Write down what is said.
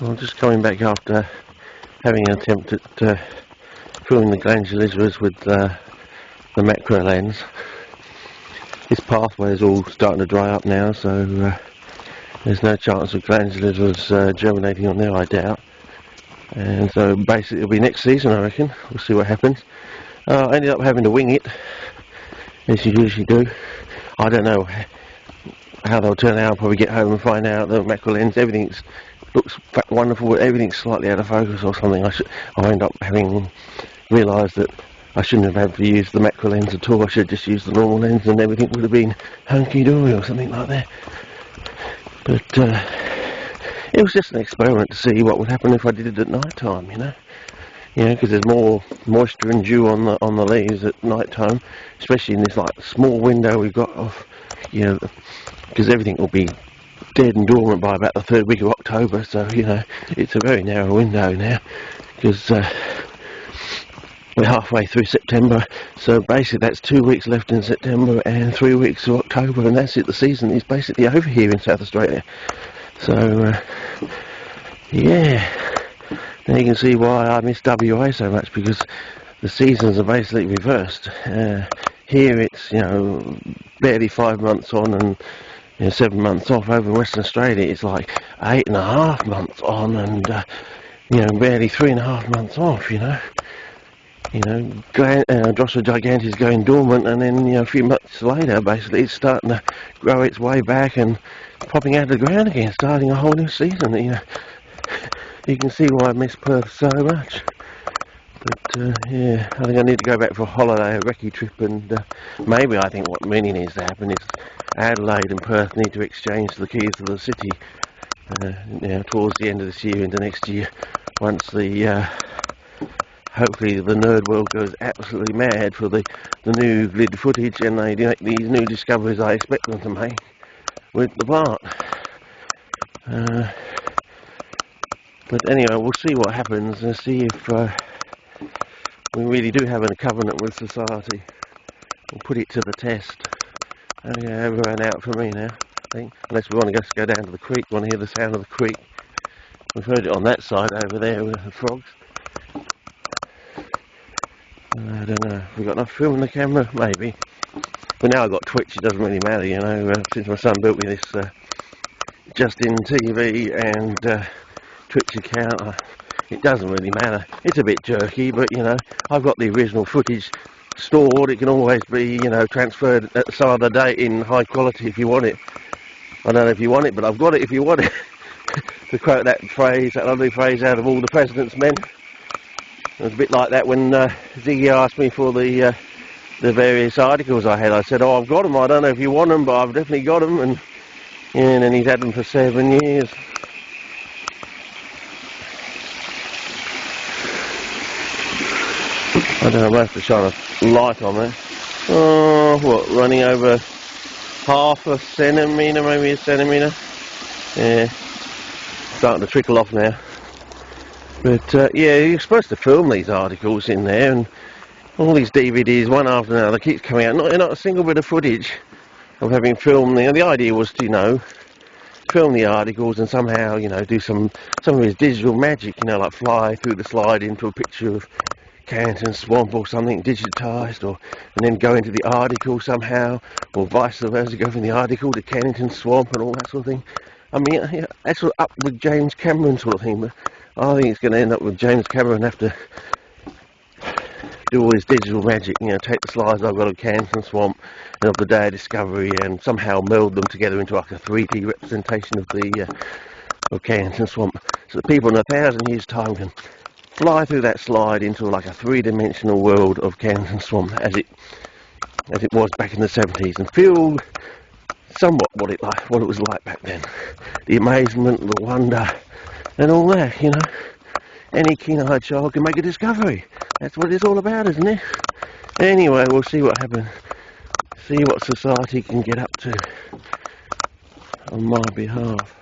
Well, just coming back after having an attempt at filming the glanduligeras with the macro lens. This pathway is all starting to dry up now, so there's no chance of glanduligeras germinating on there, I doubt. And so basically it'll be next season, I reckon. We'll see what happens. I ended up having to wing it, as you usually do. I don't know how they'll turn out. I'll probably get home and find out the macro lens, everything looks wonderful, everything's slightly out of focus or something. I'll end up having realised that I shouldn't have had to use the macro lens at all. I should have just used the normal lens and everything would have been hunky-dory or something like that. But it was just an experiment to see what would happen if I did it at night time, you know, because there's more moisture and dew on the leaves at night time, especially in this like small window we've got of, because everything will be dead and dormant by about the third week of October. So it's a very narrow window now, because we're halfway through September. So basically that's 2 weeks left in September and 3 weeks of October, and that's it. The season is basically over here in South Australia. So yeah, now you can see why I miss WA so much, because the seasons are basically reversed. Here it's barely 5 months on and 7 months off. Over in Western Australia it's like 8.5 months on and barely 3.5 months off. Drosophila gigantea is going dormant, and then a few months later basically it's starting to grow its way back and popping out of the ground again, starting a whole new season. You can see why I miss Perth so much. But yeah, I think I need to go back for a holiday, a recce trip, and maybe I think what really needs to happen is Adelaide and Perth need to exchange the keys to the city towards the end of this year into next year, once the hopefully the nerd world goes absolutely mad for the new lid footage and they make these new discoveries I expect them to make with the plant. But anyway, we'll see what happens and see if we really do have a covenant with society. We'll put it to the test. Okay, everyone out for me now, I think. Unless we want to just go down to the creek, want to hear the sound of the creek. We've heard it on that side over there with the frogs. I don't know. We've got enough film in the camera, maybe. But now I've got Twitch, it doesn't really matter, since my son built me this Justin TV and Twitch account. It doesn't really matter. It's a bit jerky, but I've got the original footage stored. It can always be transferred at some other date in high quality if you want it. I don't know if you want it, but I've got it if you want it. To quote that lovely phrase out of All the President's Men. It was a bit like that when Ziggy asked me for the various articles I had. I said, "Oh, I've got them. I don't know if you want them, but I've definitely got them." And then he's had them for 7 years. I don't know, I might have to shine a light on there. Oh, what, running over half a centimetre, maybe a centimetre? Yeah, starting to trickle off now. But yeah, you're supposed to film these articles in there, and all these DVDs, one after another, keeps coming out. Not a single bit of footage of having filmed them. The idea was to, film the articles and somehow, do some of his digital magic, like fly through the slide into a picture of Canton Swamp or something digitised, and then go into the article somehow, or vice versa, go from the article to Canton Swamp and all that sort of thing. I mean, that's sort of up with James Cameron sort of thing, but I think it's going to end up with James Cameron have to do all his digital magic, take the slides I've got of Canton Swamp and of the Day of Discovery and somehow meld them together into like a 3D representation of Canton Swamp, so that people in 1,000 years' time can fly through that slide into like a 3-dimensional world of Canton Swamp as it was back in the 70s, and feel somewhat what it was like back then. The amazement, the wonder, and all that. Any keen-eyed child can make a discovery. That's what it's all about, isn't it? Anyway, we'll see what happens. See what society can get up to on my behalf.